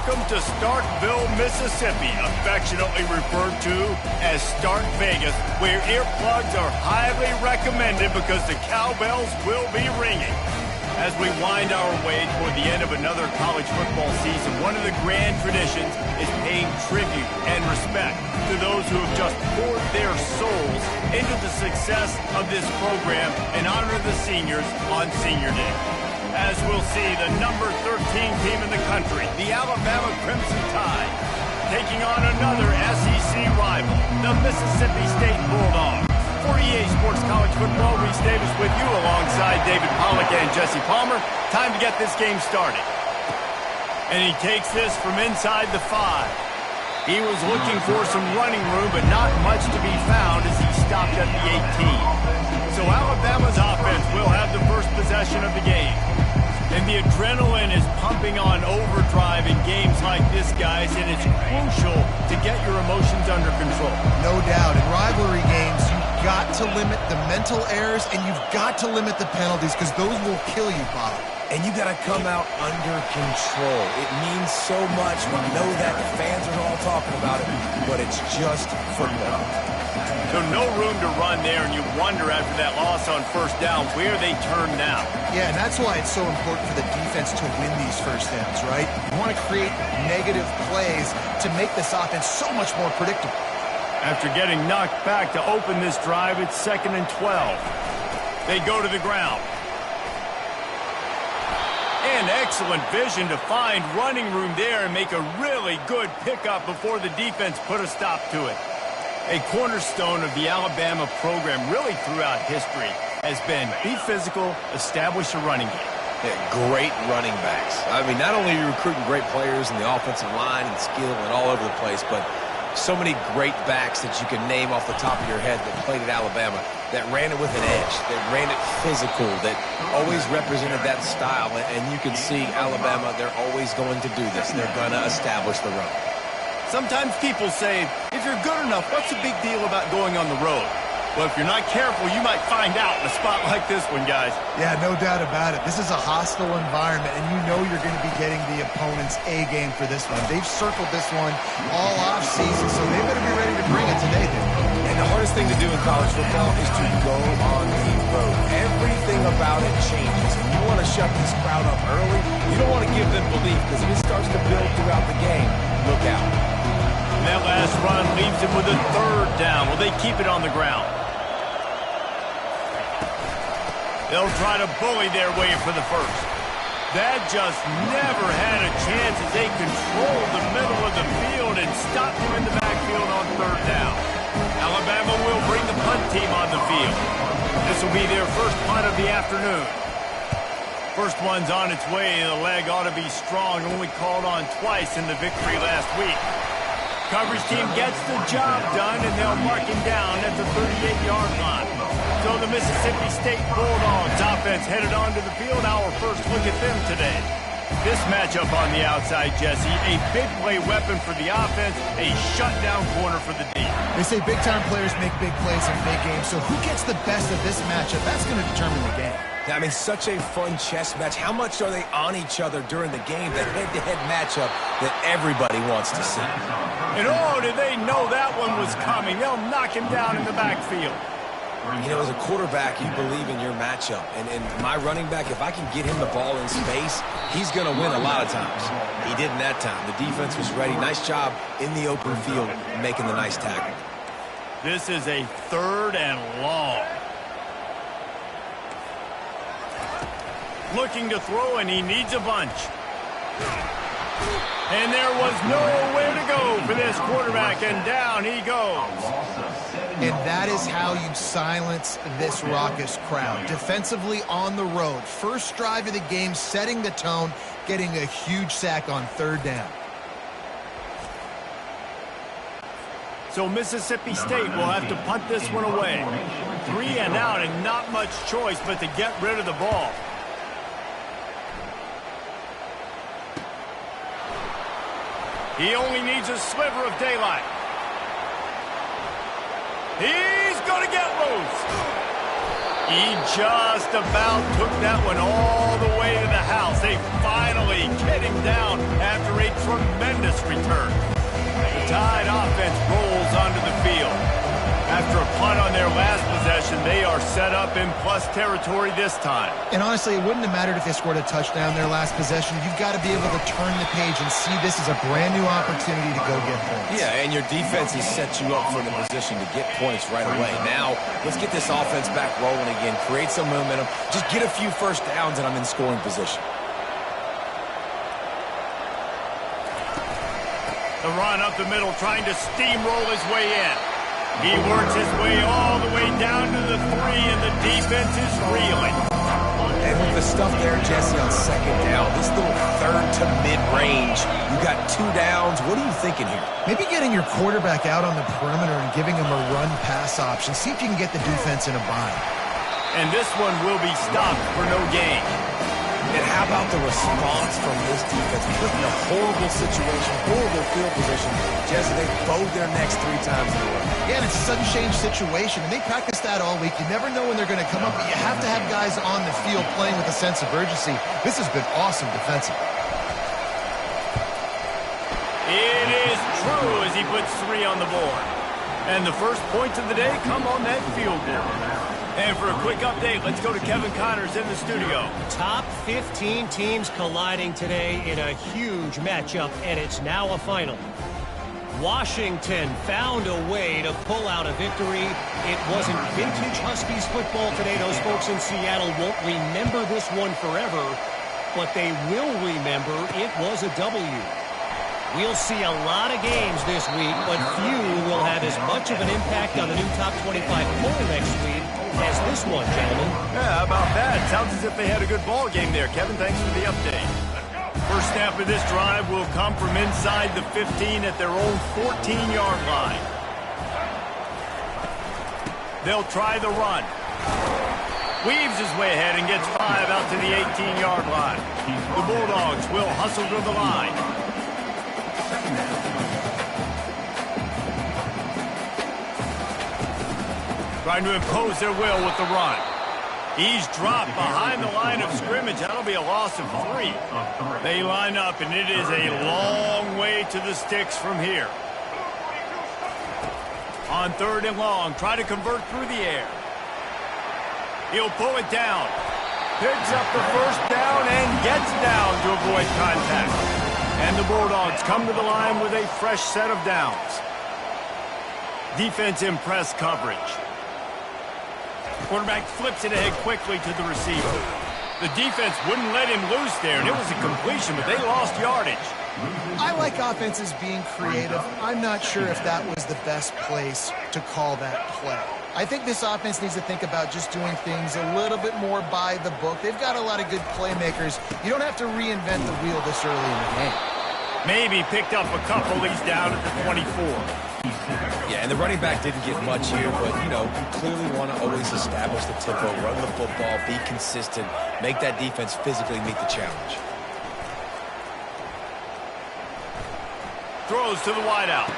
Welcome to Starkville, Mississippi, affectionately referred to as Stark Vegas, where earplugs are highly recommended because the cowbells will be ringing. As we wind our way toward the end of another college football season, one of the grand traditions is paying tribute and respect to those who have just poured their souls into the success of this program and honor the seniors on Senior Day. As we'll see, the number 13 team in the country, the Alabama Crimson Tide, taking on another SEC rival, the Mississippi State Bulldogs. For EA Sports College Football, Reese Davis with you alongside David Pollack and Jesse Palmer. Time to get this game started. And he takes this from inside the 5. He was looking for some running room, but not much to be found as he stopped at the 18. So Alabama's offense will have the first possession of the game. And the adrenaline is pumping on overdrive in games like this, guys, and it's crucial to get your emotions under control. No doubt. In rivalry games, you've got to limit the mental errors, and you've got to limit the penalties because those will kill you, Bob. And you got to come out under control. It means so much. We know that the fans are all talking about it, but it's just football. So no room to run there, and you wonder after that loss on first down where they turn now. Yeah, and that's why it's so important for the defense to win these first downs, right? You want to create negative plays to make this offense so much more predictable. After getting knocked back to open this drive, it's 2nd and 12. They go to the ground. And excellent vision to find running room there and make a really good pickup before the defense put a stop to it. A cornerstone of the Alabama program really throughout history has been be physical, establish a running game. Yeah, great running backs. I mean, not only are you recruiting great players in the offensive line and skill and all over the place, but so many great backs that you can name off the top of your head that played at Alabama, that ran it with an edge, that ran it physical, that always represented that style. And you can see Alabama, they're always going to do this. They're going to establish the run. Sometimes people say, if you're good enough, what's the big deal about going on the road? Well, if you're not careful, you might find out in a spot like this one, guys. Yeah, no doubt about it. This is a hostile environment, and you know you're going to be getting the opponent's A game for this one. They've circled this one all off-season, so they better be ready to bring it today, dude. And the hardest thing to do in college football is to go on the road. Everything about it changes. And you want to shut this crowd up early. You don't want to give them belief, because if it starts to build throughout the game, look out. That last run leaves him with a 3rd down. Will they keep it on the ground? They'll try to bully their way for the first. That just never had a chance as they controlled the middle of the field and stopped him in the backfield on 3rd down. Alabama will bring the punt team on the field. This will be their first punt of the afternoon. First one's on its way. The leg ought to be strong, only called on twice in the victory last week. Coverage team gets the job done, and they'll mark him down at the 38-yard line. So the Mississippi State Bulldogs offense headed onto the field. Our first look at them today. This matchup on the outside, Jesse, a big play weapon for the offense, a shutdown corner for the D. They say big-time players make big plays in big games, so who gets the best of this matchup? That's going to determine the game. I mean, such a fun chess match. How much are they on each other during the game? The head-to-head matchup that everybody wants to see. And oh, did they know that one was coming? They'll knock him down in the backfield. You know, as a quarterback, you believe in your matchup. And my running back, if I can get him the ball in space, he's going to win a lot of times. He didn't that time. The defense was ready. Nice job in the open field making the nice tackle. This is a 3rd and long. Looking to throw, and he needs a bunch. And there was nowhere to go for this quarterback, and down he goes. And that is how you silence this raucous crowd. Defensively on the road. First drive of the game, setting the tone, getting a huge sack on 3rd down. So Mississippi State will have to punt this one away. 3 and out, and not much choice but to get rid of the ball. He only needs a sliver of daylight. He's going to get loose. He just about took that one all the way to the house. They finally get him down after a tremendous return. The Tide offense rolls onto the field. After a punt on their last possession, they are set up in plus territory this time. And honestly, it wouldn't have mattered if they scored a touchdown their last possession. You've got to be able to turn the page and see this as a brand new opportunity to go get points. Yeah, and your defense has set you up for the position to get points right away. Now, let's get this offense back rolling again, create some momentum, just get a few first downs, and I'm in scoring position. The run up the middle, trying to steamroll his way in. He works his way all the way down to the 3, and the defense is reeling. And with the stuff there, Jesse, on second down, this little third to mid-range, you got 2 downs. What are you thinking here? Maybe getting your quarterback out on the perimeter and giving him a run-pass option. See if you can get the defense in a bind. And this one will be stopped for no gain. And how about the response from this defense? Put in a horrible situation, horrible field position. Jesse, they bowed their necks 3 times in a row. Yeah, and it's a sudden change situation, and they practice that all week. You never know when they're going to come up, but you have to have guys on the field playing with a sense of urgency. This has been awesome defensively. It is true as he puts 3 on the board. And the first points of the day come on that field goal. And for a quick update, let's go to Kevin Connors in the studio. Top 15 teams colliding today in a huge matchup, and it's now a final. Washington found a way to pull out a victory. It wasn't vintage Huskies football today. Those folks in Seattle won't remember this one forever, but they will remember it was a W. We'll see a lot of games this week, but few will have as much of an impact on the new top 25 poll next week as this one, gentlemen. Yeah, how about that? Sounds as if they had a good ball game there. Kevin, thanks for the update. First snap of this drive will come from inside the 15 at their own 14-yard line. They'll try the run. Weaves his way ahead and gets 5 out to the 18-yard line. The Bulldogs will hustle to the line. Trying to impose their will with the run. He's dropped behind the line of scrimmage. That'll be a loss of 3. They line up, and it is a long way to the sticks from here. On 3rd and long, try to convert through the air. He'll pull it down. Picks up the first down and gets down to avoid contact. And the Bulldogs come to the line with a fresh set of downs. Defense in press coverage. Quarterback flips it ahead quickly to the receiver. The defense wouldn't let him loose there, and it was a completion, but they lost yardage. I like offenses being creative. I'm not sure if that was the best place to call that play. I think this offense needs to think about just doing things a little bit more by the book. They've got a lot of good playmakers. You don't have to reinvent the wheel this early in the game. Maybe picked up a couple. He's down at the 24. Yeah, and the running back didn't get much here, but, you know, you clearly want to always establish the tempo, run the football, be consistent, make that defense physically meet the challenge. Throws to the wideout.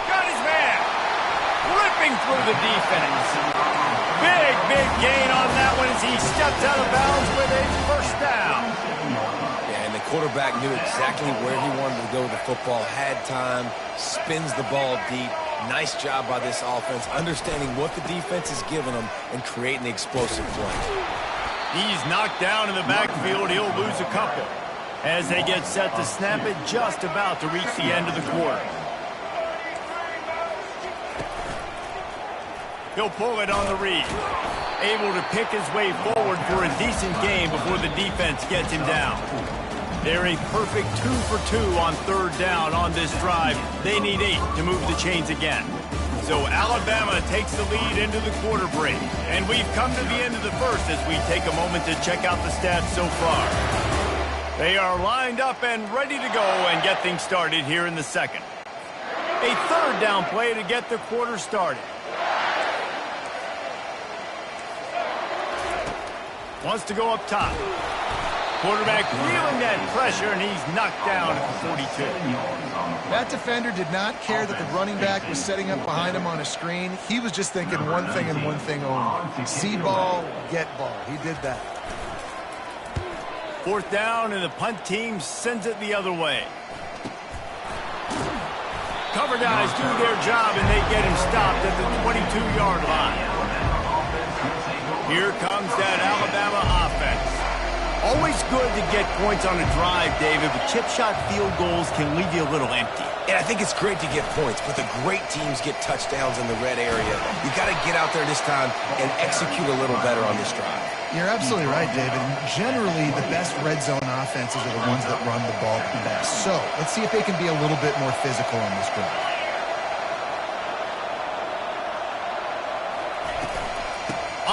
Got his man. Ripping through the defense. Big gain on that one as he steps out of bounds with a first down. Yeah, and the quarterback knew exactly where he wanted to go with the football, had time, spins the ball deep. Nice job by this offense, understanding what the defense is giving them and creating the explosive play. He's knocked down in the backfield. He'll lose a couple as they get set to snap it just about to reach the end of the quarter. He'll pull it on the read. Able to pick his way forward for a decent gain before the defense gets him down. They're a perfect 2 for 2 on 3rd down on this drive. They need 8 to move the chains again. So Alabama takes the lead into the quarter break. And we've come to the end of the first as we take a moment to check out the stats so far. They are lined up and ready to go and get things started here in the second. A 3rd down play to get the quarter started. Wants to go up top. Quarterback feeling that pressure, and he's knocked down at the 42. That defender did not care that the running back was setting up behind him on a screen. He was just thinking one thing and one thing only. See ball, get ball. He did that. 4th down, and the punt team sends it the other way. Cover guys do their job, and they get him stopped at the 22-yard line. Here comes that Alabama offense. Always good to get points on a drive, David, but chip shot field goals can leave you a little empty. And I think it's great to get points, but the great teams get touchdowns in the red area. You got to get out there this time and execute a little better on this drive. You're absolutely right, David. Generally, the best red zone offenses are the ones that run the ball the best. So let's see if they can be a little bit more physical on this drive.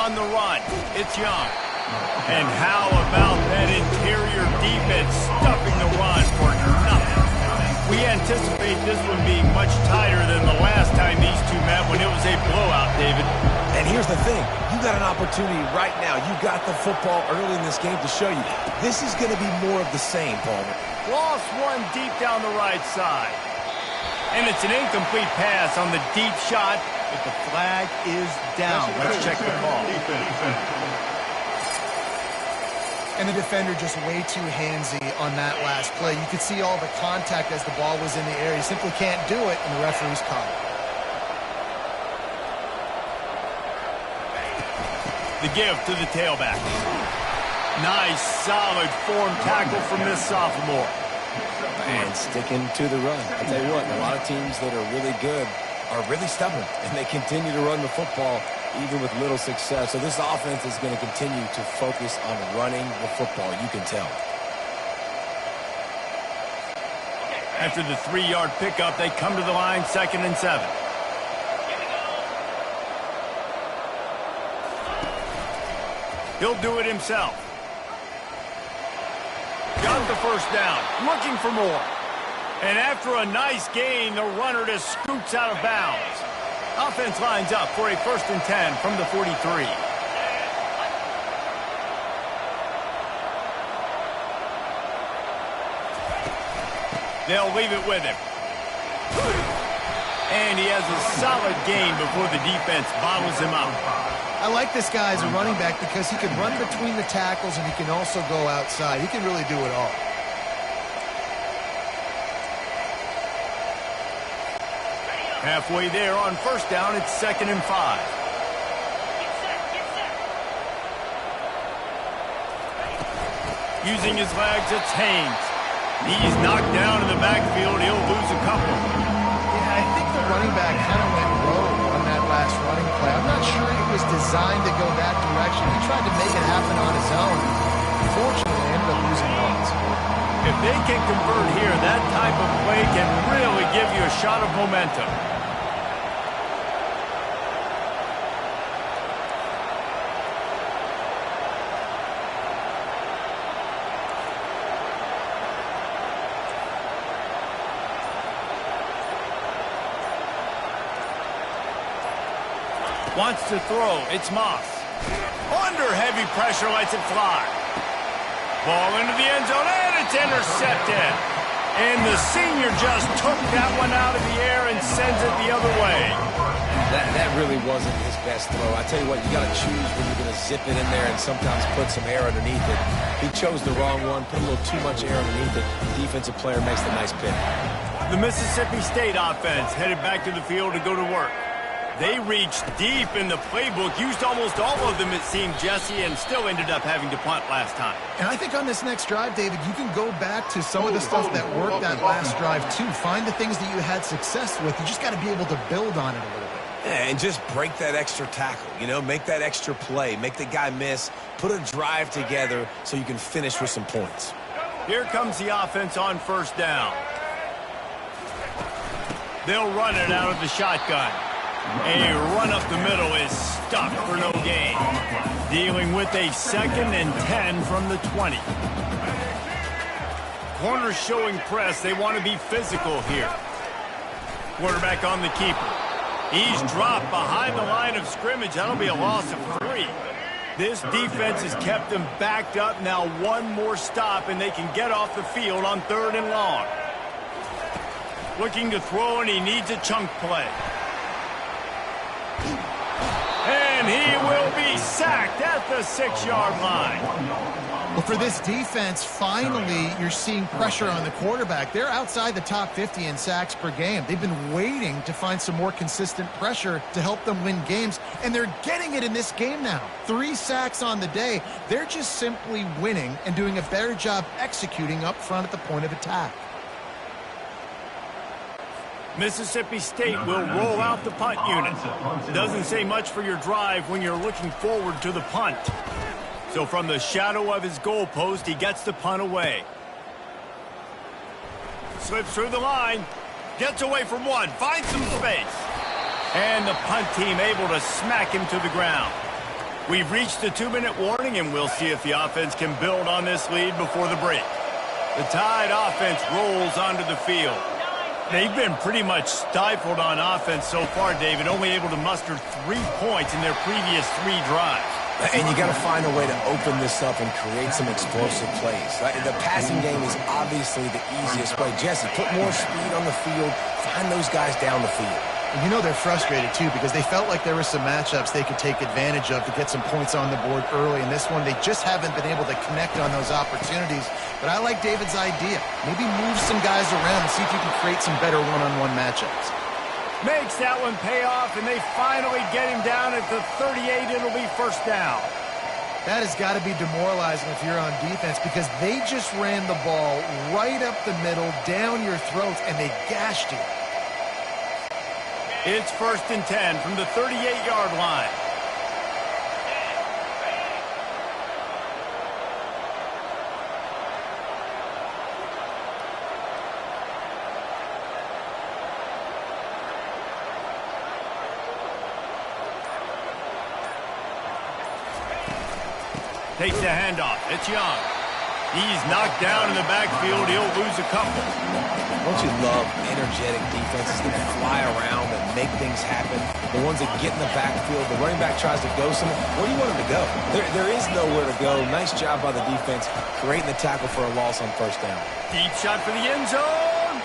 On the run, it's Young. And how about that interior defense stuffing the run for nothing? We anticipate this one being much tighter than the last time these two met when it was a blowout, David. And here's the thing. You got an opportunity right now. You got the football early in this game to show you. This is going to be more of the same, Palmer. Lost one deep down the right side. And it's an incomplete pass on the deep shot, but the flag is down. Let's check the call. And the defender just way too handsy on that last play. You could see all the contact as the ball was in the air. He simply can't do it, and the referee's caught it. The give to the tailback. Nice, solid form tackle from this sophomore. And sticking to the run. I tell you what, a lot of teams that are really good are really stubborn, and they continue to run the football even with little success. So this offense is going to continue to focus on running the football. You can tell. After the 3-yard pickup, they come to the line, 2nd and 7. He'll do it himself. Got the first down, looking for more. And after a nice gain, the runner just scoots out of bounds. Offense lines up for a 1st and 10 from the 43. They'll leave it with him. And he has a solid gain before the defense bottles him up. I like this guy as a running back because he can run between the tackles and he can also go outside. He can really do it all. Halfway there on 1st down, it's 2nd and 5. Using his legs, it's Haynes. He's knocked down in the backfield. He'll lose a couple. Yeah, I think the running back kind of went rogue on that last running play. I'm not sure it was designed to go that direction. He tried to make it happen on his own. Unfortunately, ended up losing yards. If they can convert here, that type of play can really give you a shot of momentum. Wants to throw. It's Moss. Under heavy pressure, lets it fly. Ball into the end zone, and it's intercepted. And the senior just took that one out of the air and sends it the other way. That really wasn't his best throw. I tell you what, you got to choose when you're going to zip it in there and sometimes put some air underneath it. He chose the wrong one, put a little too much air underneath it. The defensive player makes the nice pick. The Mississippi State offense headed back to the field to go to work. They reached deep in the playbook, used almost all of them, it seemed, Jesse, and still ended up having to punt last time. And I think on this next drive, David, you can go back to some of the stuff that worked that last drive, too. Find the things that you had success with. You just got to be able to build on it a little bit. Yeah, and just break that extra tackle, you know, make that extra play, make the guy miss, put a drive together so you can finish with some points. Here comes the offense on 1st down. They'll run it out of the shotgun. A run up the middle is stuck for no gain. Dealing with a 2nd and 10 from the 20. Corners showing press. They want to be physical here. Quarterback on the keeper. He's dropped behind the line of scrimmage. That'll be a loss of 3. This defense has kept them backed up. Now one more stop, and they can get off the field on 3rd and long. Looking to throw, and he needs a chunk play. And he will be sacked at the 6-yard line. Well, for this defense, finally, you're seeing pressure on the quarterback. They're outside the top 50 in sacks per game. They've been waiting to find some more consistent pressure to help them win games, and they're getting it in this game now. 3 sacks on the day. They're just simply winning and doing a better job executing up front at the point of attack. Mississippi State will roll out the punt unit. Doesn't say much for your drive when you're looking forward to the punt. So from the shadow of his goalpost, he gets the punt away. Slips through the line. Gets away from one. Finds some space. And the punt team able to smack him to the ground. We've reached the 2-minute warning, and we'll see if the offense can build on this lead before the break. The Tide offense rolls onto the field. They've been pretty much stifled on offense so far, David, only able to muster 3 points in their previous 3 drives. And you got to find a way to open this up and create some explosive plays. The passing game is obviously the easiest way. Jesse, put more speed on the field, find those guys down the field. And you know they're frustrated, too, because they felt like there were some matchups they could take advantage of to get some points on the board early. In this one, they just haven't been able to connect on those opportunities. But I like David's idea. Maybe move some guys around and see if you can create some better one-on-one matchups. Makes that one pay off, and they finally get him down at the 38. It'll be 1st down. That has got to be demoralizing if you're on defense, because they just ran the ball right up the middle, down your throats, and they gashed you. It's 1st and 10 from the 38-yard line. Takes the handoff. It's Young. He's knocked down in the backfield. He'll lose a couple. Don't you love energetic defenses that fly around and make things happen? The ones that get in the backfield, the running back tries to go somewhere. Where do you want him to go? There is nowhere to go. Nice job by the defense creating the tackle for a loss on 1st down. Deep shot for the end zone.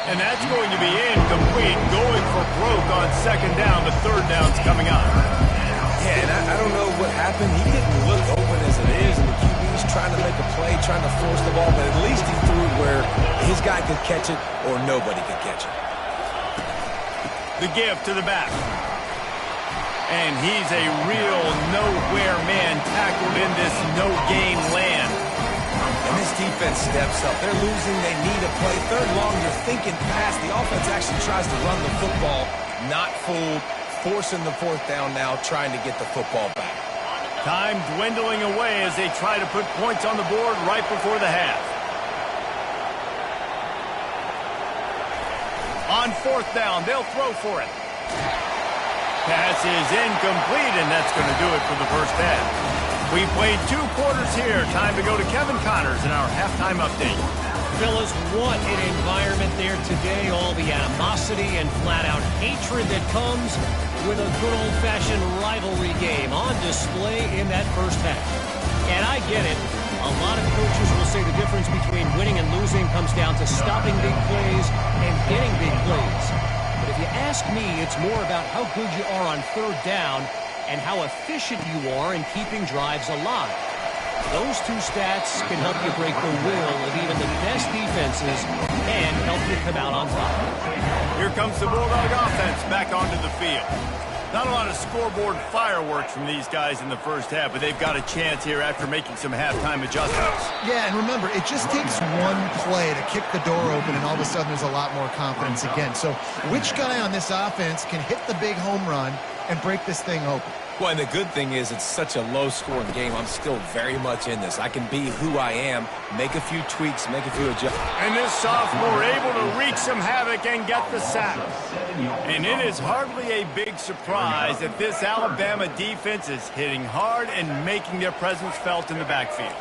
And that's going to be incomplete. Going for broke on 2nd down. The 3rd down's coming up. Yeah, and I don't know what happened. He didn't look open as it is, and the QB's trying to make a play, trying to force the ball, but at least he threw it where his guy could catch it or nobody could catch it. The give to the back. And he's a real nowhere man tackled in this no-game land. And this defense steps up. They're losing. They need a play. 3rd long, you're thinking pass. The offense actually tries to run the football, not fooled. Forcing the 4th down now, trying to get the football back. Time dwindling away as they try to put points on the board right before the half. On 4th down, they'll throw for it. Pass is incomplete, and that's going to do it for the 1st half. We played 2 quarters here. Time to go to Kevin Connors in our halftime update. Phyllis, what an environment there today. All the animosity and flat-out hatred that comes with a good old-fashioned rivalry game on display in that 1st half. And I get it. A lot of coaches will say the difference between winning and losing comes down to stopping big plays and getting big plays. But if you ask me, it's more about how good you are on 3rd down and how efficient you are in keeping drives alive. Those 2 stats can help you break the will of even the best defenses and help you come out on top. Here comes the Bulldog offense back onto the field. Not a lot of scoreboard fireworks from these guys in the 1st half, but they've got a chance here after making some halftime adjustments. Yeah, and remember, it just takes one play to kick the door open, and all of a sudden there's a lot more confidence again. So which guy on this offense can hit the big home run and break this thing open? Well, and the good thing is it's such a low-scoring game. I'm still very much in this. I can be who I am, make a few tweaks, make a few adjustments. And this sophomore able to wreak some havoc and get the sack. And it is hardly a big surprise that this Alabama defense is hitting hard and making their presence felt in the backfield.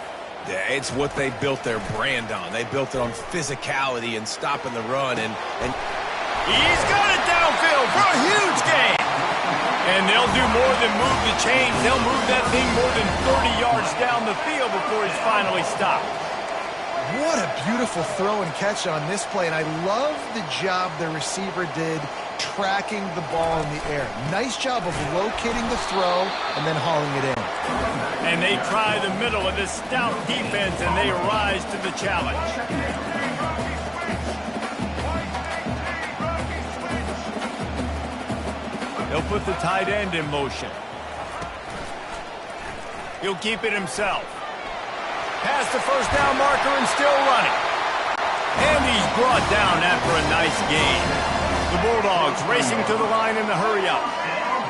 Yeah, it's what they built their brand on. They built it on physicality and stopping the run. And he's got it downfield for a huge gain. And they'll do more than move the chains. They'll move that thing more than 30 yards down the field before he's finally stopped. What a beautiful throw and catch on this play, and I love the job the receiver did tracking the ball in the air. Nice job of locating the throw and then hauling it in. And they try the middle of this stout defense, and they rise to the challenge. He'll put the tight end in motion. He'll keep it himself. Past the first down marker and still running. And he's brought down after a nice gain. The Bulldogs racing to the line in the hurry-up.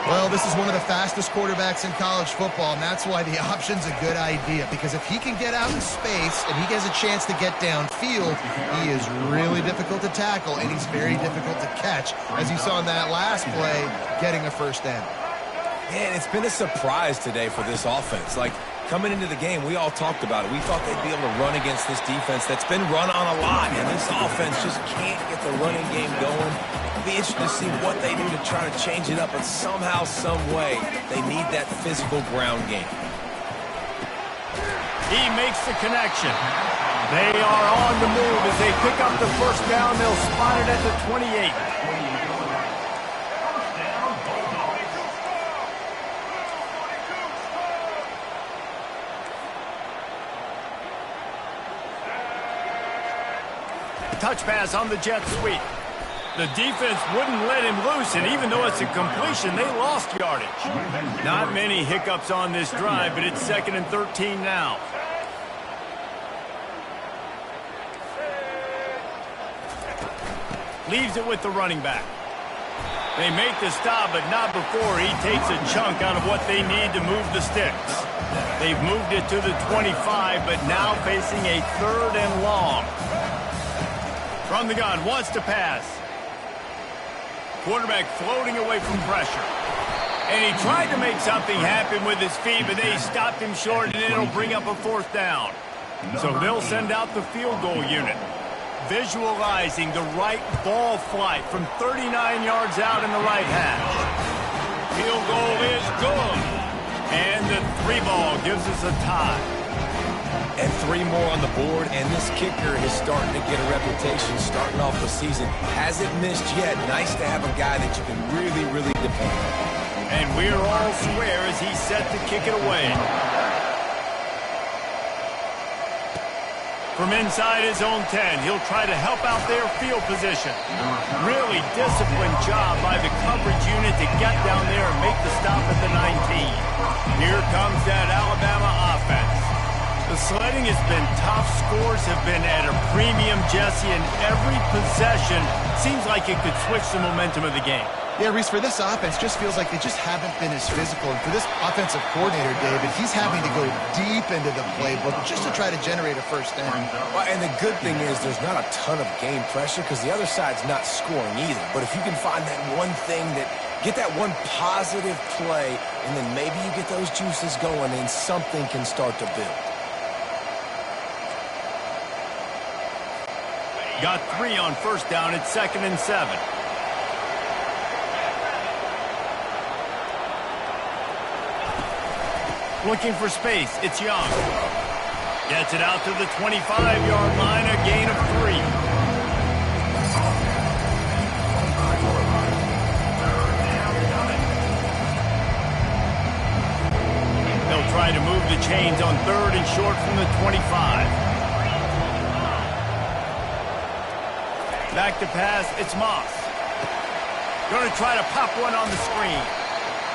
Well, this is one of the fastest quarterbacks in college football, and that's why the option's a good idea. Because if he can get out in space and he gets a chance to get downfield, he is really difficult to tackle, and he's very difficult to catch. As you saw in that last play, getting a first down. Man, it's been a surprise today for this offense. Like, coming into the game, we all talked about it. We thought they'd be able to run against this defense that's been run on a lot, and this offense just can't get the running game going. It'll be interesting to see what they do to try to change it up, but somehow, some way, they need that physical ground game. He makes the connection. They are on the move as they pick up the first down. They'll spot it at the 28. Touch pass on the jet sweep. The defense wouldn't let him loose, and even though it's a completion, they lost yardage. Not many hiccups on this drive, but it's 2nd and 13 now. Leaves it with the running back. They make the stop, but not before he takes a chunk out of what they need to move the sticks. They've moved it to the 25, but now facing a 3rd and long. From the gun, wants to pass. Quarterback floating away from pressure. And he tried to make something happen with his feet, but they stopped him short, and it'll bring up a 4th down. So they'll send out the field goal unit. Visualizing the right ball flight from 39 yards out in the right hash. Field goal is good. And the 3 ball gives us a tie. And 3 more on the board, and this kicker is starting to get a reputation starting off the season. Hasn't missed yet. Nice to have a guy that you can really, really depend on. And we're all square as he's set to kick it away. From inside his own 10, he'll try to help out their field position. Really disciplined job by the coverage unit to get down there and make the stop at the 19. Here comes that Alabama offense. The sledding has been tough. Scores have been at a premium, Jesse, and every possession seems like it could switch the momentum of the game. Yeah, Reese, for this offense, just feels like they just haven't been as physical. And for this offensive coordinator, David, he's having to go deep into the playbook just to try to generate a first down. Well, and the good thing is there's not a ton of game pressure because the other side's not scoring either. But if you can find that one thing that get that one positive play, and then maybe you get those juices going and something can start to build. Got 3 on first down. It's 2nd and 7. Looking for space. It's Young. Gets it out to the 25-yard line. A gain of 3. They'll try to move the chains on 3rd and short from the 25. Back to pass, it's Moss. Going to try to pop one on the screen.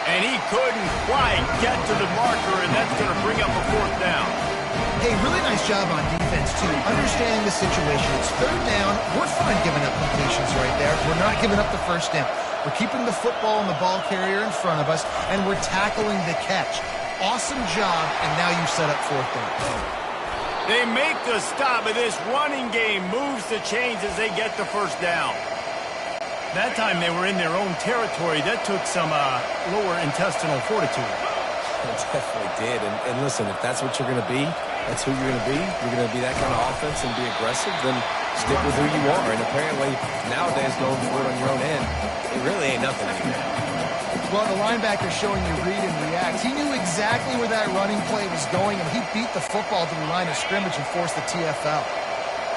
And he couldn't quite get to the marker, and that's going to bring up a 4th down. Hey, really nice job on defense, too. Understanding the situation. It's 3rd down. We're fine giving up completions right there. We're not giving up the first down. We're keeping the football and the ball carrier in front of us, and we're tackling the catch. Awesome job, and now you set up 4th down. They make the stop, but this running game moves the chains as they get the first down. That time they were in their own territory. That took some lower intestinal fortitude. It definitely did. And listen, if that's what you're going to be, that's who you're going to be. You're going to be that kind of offense and be aggressive, then stick with who you are. And apparently, nowadays, going for it on your own end, it really ain't nothing anymore. Well, the linebacker's showing you read and react. He knew exactly where that running play was going, and he beat the football to the line of scrimmage and forced the TFL.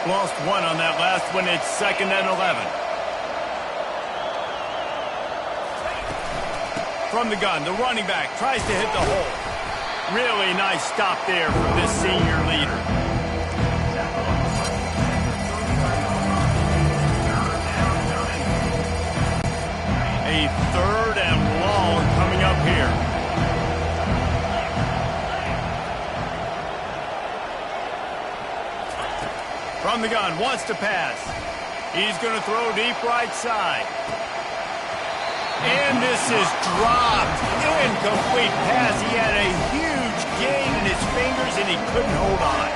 Lost one on that last one. It's 2nd and 11. From the gun, the running back tries to hit the hole. Really nice stop there from this senior leader. A 3rd and long coming up here. From the gun, wants to pass. He's going to throw deep right side. And this is dropped. Incomplete pass. He had a huge gain in his fingers, and he couldn't hold on.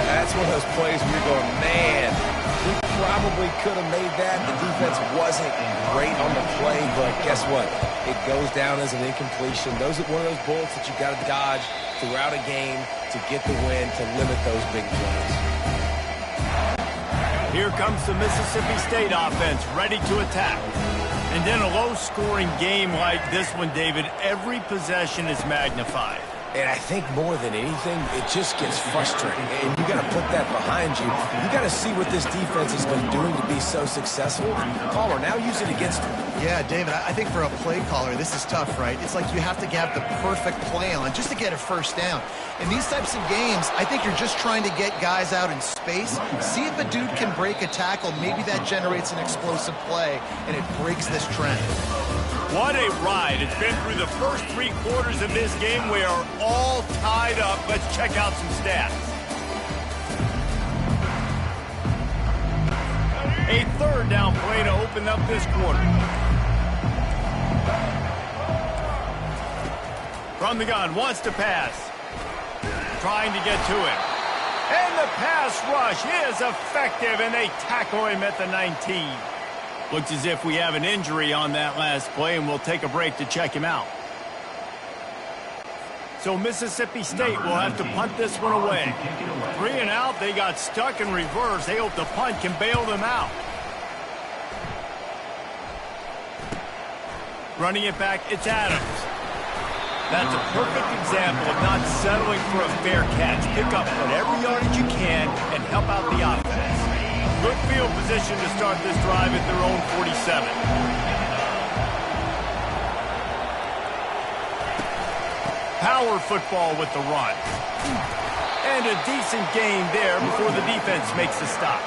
That's one of those plays where you're going, man, we probably could have made that. The defense wasn't great on the play, but guess what? It goes down as an incompletion. Those are one of those bullets that you got to dodge throughout a game to get the win, to limit those big plays. Here comes the Mississippi State offense, ready to attack. And in a low-scoring game like this one, David, every possession is magnified. And I think more than anything, it just gets frustrating. And you got to put that behind you. You got to see what this defense has been doing to be so successful. Caller, now use it against them. Yeah, David, I think for a play caller, this is tough, right? It's like you have to have the perfect play on just to get a first down. In these types of games, I think you're just trying to get guys out in space, see if a dude can break a tackle. Maybe that generates an explosive play, and it breaks this trend. What a ride. It's been through the first 3 quarters of this game. We are all tied up. Let's check out some stats. A 3rd down play to open up this quarter. From the gun, wants to pass. Trying to get to it. And the pass rush is effective, and they tackle him at the 19. Looks as if we have an injury on that last play, and we'll take a break to check him out. So Mississippi State will have to punt this one away. 3 and out, they got stuck in reverse. They hope the punt can bail them out. Running it back, it's Adams. That's a perfect example of not settling for a fair catch. Pick up whatever yardage you can and help out the offense. Good field position to start this drive at their own 47. Power football with the run. And a decent gain there before the defense makes the stop.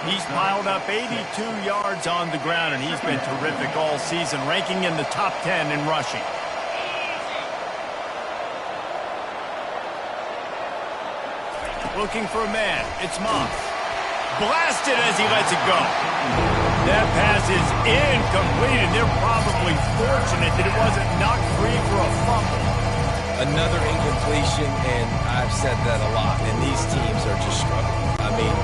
He's piled up 82 yards on the ground, and he's been terrific all season, ranking in the top 10 in rushing. Looking for a man. It's Moss. Blasted as he lets it go. That pass is incomplete, and they're probably fortunate that it wasn't knocked free for a fumble. Another incompletion, and I've said that a lot, and these teams are just struggling. I mean,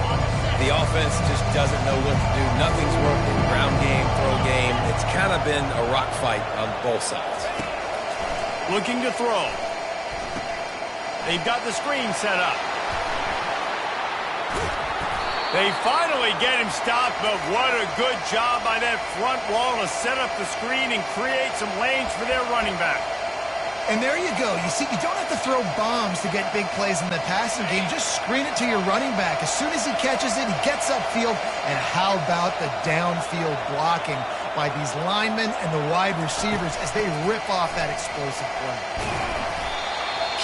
the offense just doesn't know what to do. Nothing's working. Ground game, throw game. It's kind of been a rock fight on both sides. Looking to throw. They've got the screen set up. They finally get him stopped, but what a good job by that front wall to set up the screen and create some lanes for their running back. And there you go. You see, you don't have to throw bombs to get big plays in the passing game. Just screen it to your running back. As soon as he catches it, he gets upfield. And how about the downfield blocking by these linemen and the wide receivers as they rip off that explosive play?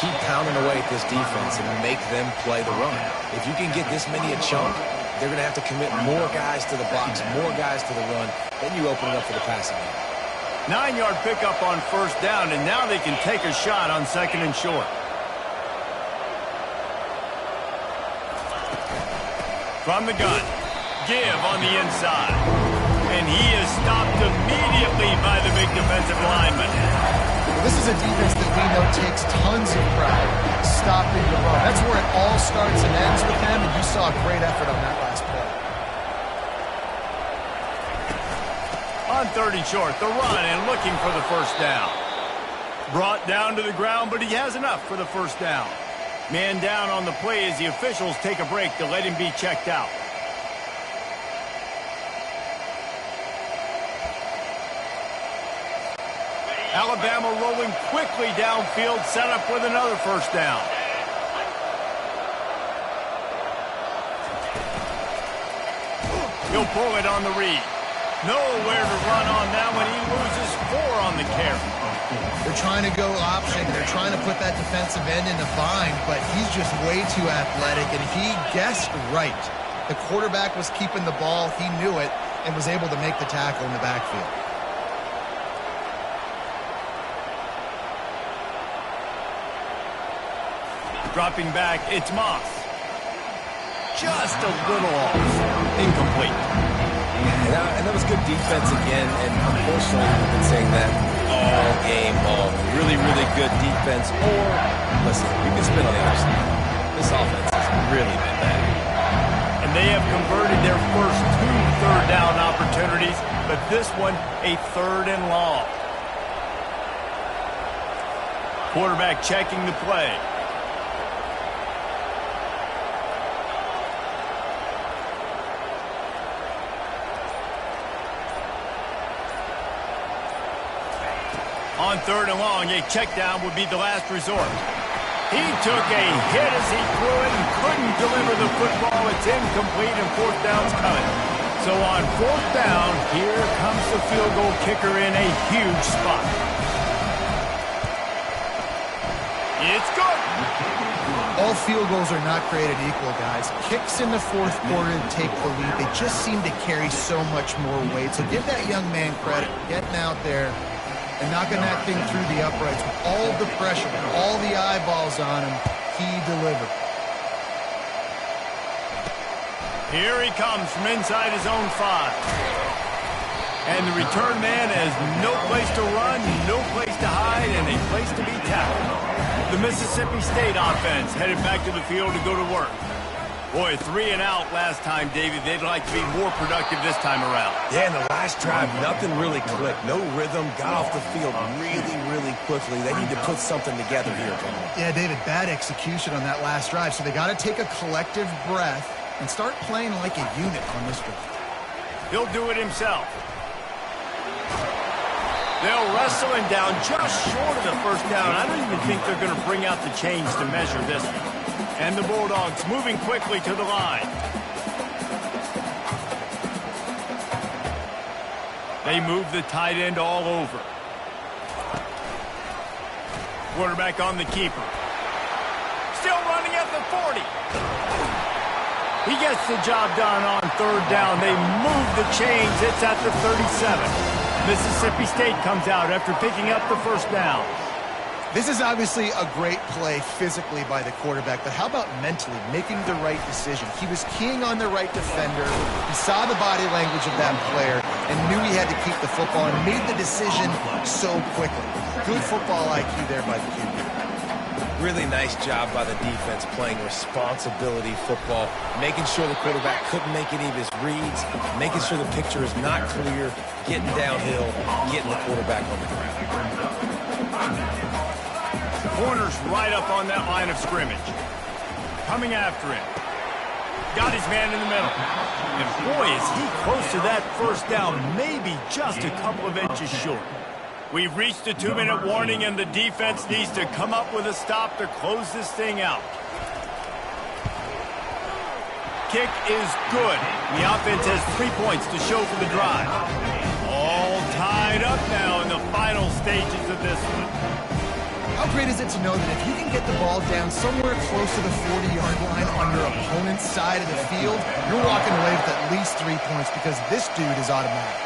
Keep pounding away at this defense and make them play the run. If you can get this many a chunk, they're going to have to commit more guys to the box, more guys to the run. Then you open it up for the passing game. 9-yard pickup on first down, and now they can take a shot on 2nd and short. From the gun, give on the inside. And he is stopped immediately by the big defensive lineman. This is a defense that we know takes tons of pride stopping the run. That's where it all starts and ends with them, and you saw a great effort on that last play. On 3rd and short, the run and looking for the first down. Brought down to the ground, but he has enough for the first down. Man down on the play as the officials take a break to let him be checked out. Alabama rolling quickly downfield, set up with another first down. He'll pull it on the read. Nowhere to run on that one. He loses 4 on the carry. They're trying to go option. They're trying to put that defensive end in a bind, but he's just way too athletic, and he guessed right. The quarterback was keeping the ball. He knew it and was able to make the tackle in the backfield. Dropping back, it's Moss. Just a little off. Incomplete. And that was good defense again, and unfortunately we've been saying that all game long. Really, really good defense. Or, listen, you can spin on the other side. This offense has really been bad. And they have converted their first 2 third-down opportunities, but this one a 3rd and long. Quarterback checking the play. On 3rd and long, a check down would be the last resort. He took a hit as he threw it and couldn't deliver the football. It's incomplete and 4th down's coming. So on 4th down, here comes the field goal kicker in a huge spot. It's good. All field goals are not created equal, guys. Kicks in the 4th quarter to take the lead. They just seem to carry so much more weight. So give that young man credit for getting out there and knocking that thing through the uprights with all the pressure, with all the eyeballs on him. He delivered. Here he comes from inside his own 5. And the return man has no place to run, no place to hide, and a place to be tackled. The Mississippi State offense headed back to the field to go to work. Boy, 3 and out last time, David. They'd like to be more productive this time around. Yeah, in the last drive, nothing really clicked. No rhythm, got off the field really, really quickly. They need to put something together here, Tom. Yeah, David, bad execution on that last drive. So they got to take a collective breath and start playing like a unit on this drive. He'll do it himself. They'll wrestle him down just short of the first down. I don't even think they're going to bring out the chains to measure this one. And the Bulldogs moving quickly to the line. They move the tight end all over. Quarterback on the keeper. Still running at the 40. He gets the job done on 3rd down. They move the chains. It's at the 37. Mississippi State comes out after picking up the first down. This is obviously a great play physically by the quarterback, but how about mentally making the right decision? He was keying on the right defender. He saw the body language of that player and knew he had to keep the football and made the decision so quickly. Good football IQ there by the QB. Really nice job by the defense playing responsibility football, making sure the quarterback couldn't make any of his reads, making sure the picture is not clear, getting downhill, getting the quarterback on the ground. Corner's right up on that line of scrimmage. Coming after him. Got his man in the middle. And boy, is he close to that first down, maybe just a couple of inches short. We've reached a 2-minute warning, and the defense needs to come up with a stop to close this thing out. Kick is good. The offense has 3 points to show for the drive. All tied up now in the final stages of this one. How great is it to know that if you can get the ball down somewhere close to the 40-yard line on your opponent's side of the field, you're walking away with at least 3 points because this dude is automatic.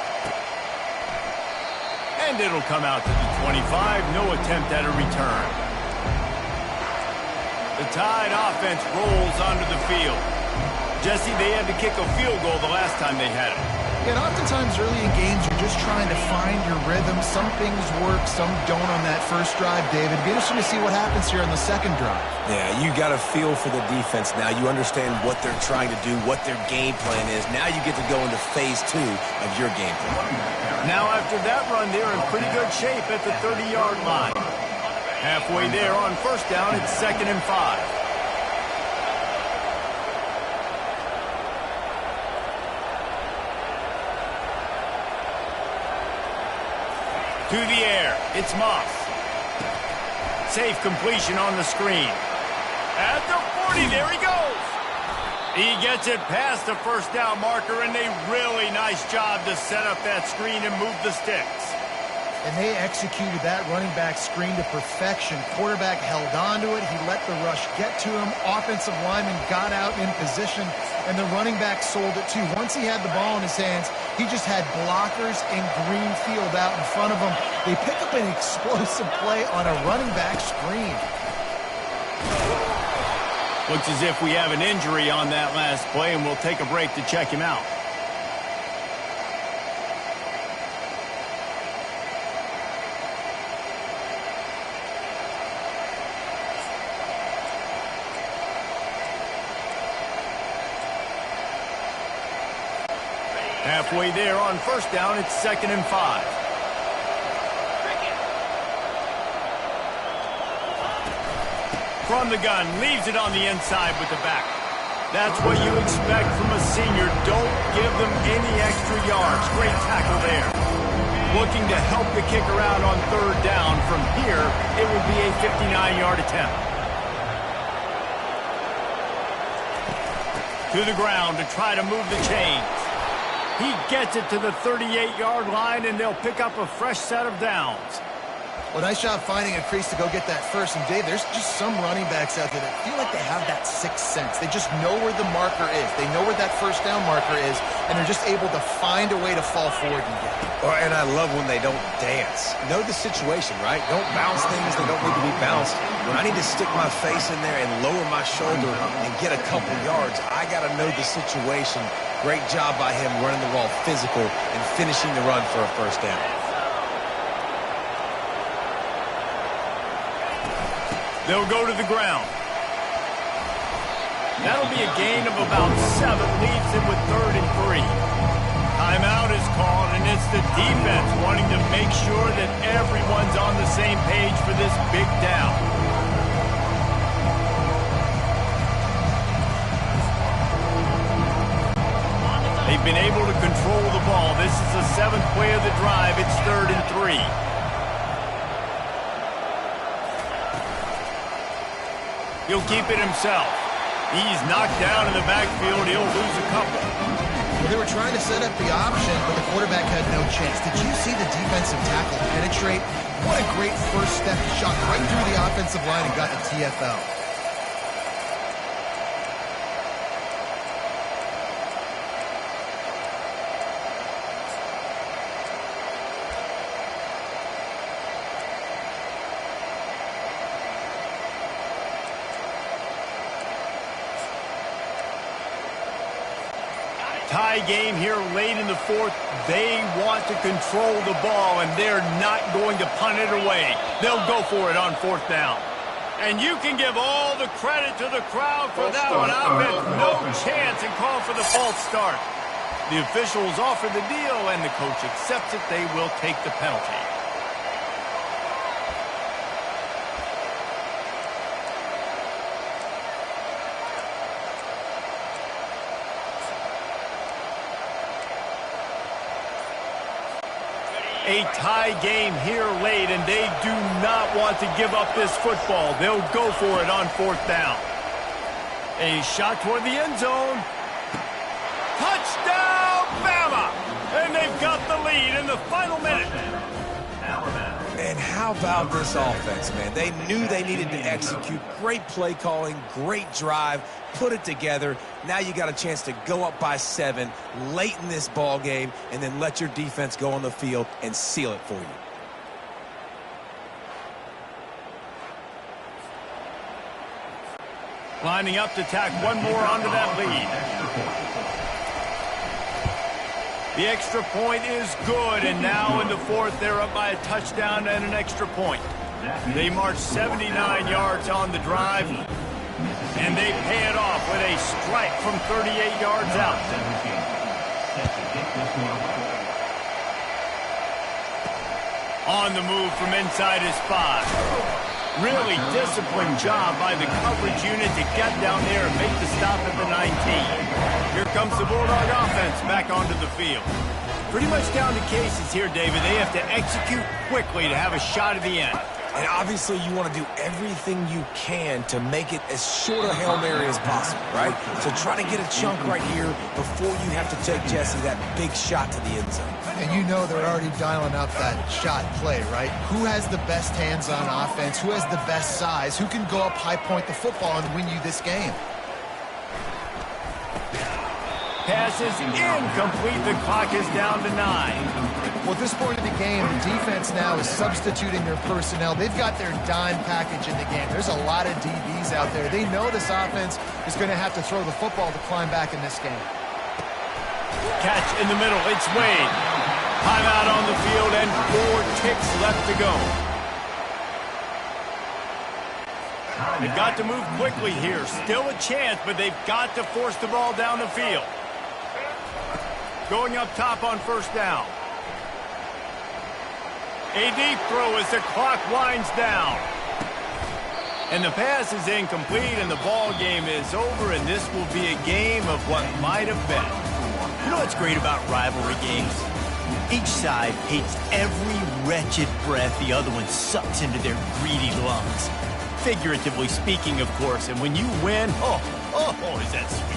And it'll come out to the 25. No attempt at a return. The Tide offense rolls onto the field. Jesse, they had to kick a field goal the last time they had it. And oftentimes early in games, you're just trying to find your rhythm. Some things work, some don't on that first drive, David. Be interesting to see what happens here on the second drive. Yeah, you got a feel for the defense now. You understand what they're trying to do, what their game plan is. Now you get to go into phase 2 of your game plan. Now after that run, they're in pretty good shape at the 30-yard line. Halfway there on first down, it's 2nd and 5. To the air, it's Moss. Safe completion on the screen. At the 40, there he goes. He gets it past the first down marker, and a really nice job to set up that screen and move the sticks. And they executed that running back screen to perfection. Quarterback held on to it. He let the rush get to him. Offensive lineman got out in position, and the running back sold it too. Once he had the ball in his hands, he just had blockers and green field out in front of him. They pick up an explosive play on a running back screen. Looks as if we have an injury on that last play, and we'll take a break to check him out. Halfway there on first down, it's 2nd and 5. From the gun, leaves it on the inside with the back. That's what you expect from a senior. Don't give them any extra yards. Great tackle there. Looking to help the kicker out on 3rd down. From here, it would be a 59-yard attempt. To the ground to try to move the chains. He gets it to the 38-yard line, and they'll pick up a fresh set of downs. Well, nice job finding a crease to go get that first. And, Dave, there's just some running backs out there that feel like they have that sixth sense. They just know where the marker is. They know where that first down marker is, and they're just able to find a way to fall forward and get it. And I love when they don't dance. Know the situation, right? Don't bounce things that don't need to be bounced. When I need to stick my face in there and lower my shoulder and get a couple yards, I got to know the situation. Great job by him running the ball physical and finishing the run for a first down. They'll go to the ground. That'll be a gain of about 7. Leaves him with 3rd and 3. Timeout is called, and it's the defense wanting to make sure that everyone's on the same page for this big down. They've been able to control the ball. This is the 7th play of the drive. It's 3rd and 3. He'll keep it himself. He's knocked down in the backfield. He'll lose a couple. Well, they were trying to set up the option, but the quarterback had no chance. Did you see the defensive tackle penetrate? What a great first step. He shot right through the offensive line and got the TFL. Tie game here late in the 4th. They want to control the ball, and they're not going to punt it away. They'll go for it on 4th down. And you can give all the credit to the crowd for that one. Offense, no chance, and call for the false start. The officials offer the deal, and the coach accepts it. They will take the penalty. A tie game here late, and they do not want to give up this football. They'll go for it on 4th down. A shot toward the end zone. Touchdown, Bama! And they've got the lead in the final minute. And how about this offense, man? They knew they needed to execute. Great play calling, great drive, put it together. Now you got a chance to go up by 7 late in this ball game and then let your defense go on the field and seal it for you. Lining up to tack one more onto that lead. The extra point is good, and now in the 4th, they're up by a touchdown and an extra point. They march 79 yards on the drive, and they pay it off with a strike from 38 yards out. On the move from inside his 5. Really disciplined job by the coverage unit to get down there and make the stop at the 19. Here comes the Bulldog offense back onto the field. Pretty much down to cases here, David. They have to execute quickly to have a shot at the end. And obviously you want to do everything you can to make it as short a Hail Mary as possible, right? So try to get a chunk right here before you have to take, Jesse, that big shot to the end zone. And you know they're already dialing up that shot play, right? Who has the best hands-on offense? Who has the best size? Who can go up high point the football and win you this game? Pass is incomplete. The clock is down to 9. Well, at this point in the game, the defense now is substituting their personnel. They've got their dime package in the game. There's a lot of DBs out there. They know this offense is going to have to throw the football to climb back in this game. Catch in the middle. It's Wade. Timeout on the field and 4 ticks left to go. They've got to move quickly here. Still a chance, but they've got to force the ball down the field. Going up top on first down. A deep throw as the clock winds down. And the pass is incomplete, and the ball game is over, and this will be a game of what might have been. You know what's great about rivalry games? Each side hates every wretched breath the other one sucks into their greedy lungs. Figuratively speaking, of course, and when you win, oh, is that sweet.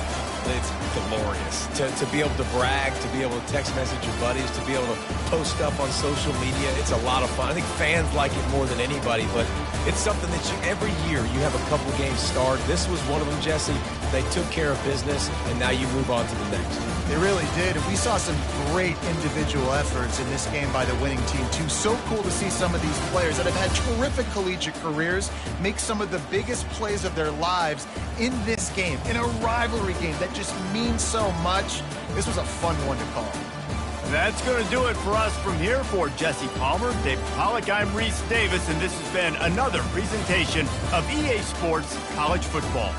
It's glorious to be able to brag, to be able to text message your buddies, to be able to post stuff on social media. It's a lot of fun. I think fans like it more than anybody, but it's something that every year you have a couple games start. This was one of them, Jesse. They took care of business, and now you move on to the next. They really did. And we saw some great individual efforts in this game by the winning team, too. So cool to see some of these players that have had terrific collegiate careers make some of the biggest plays of their lives in this game, in a rivalry game that just means so much. This was a fun one to call. That's going to do it for us from here. For Jesse Palmer, Dave Pollack, I'm Reese Davis, and this has been another presentation of EA Sports College Football.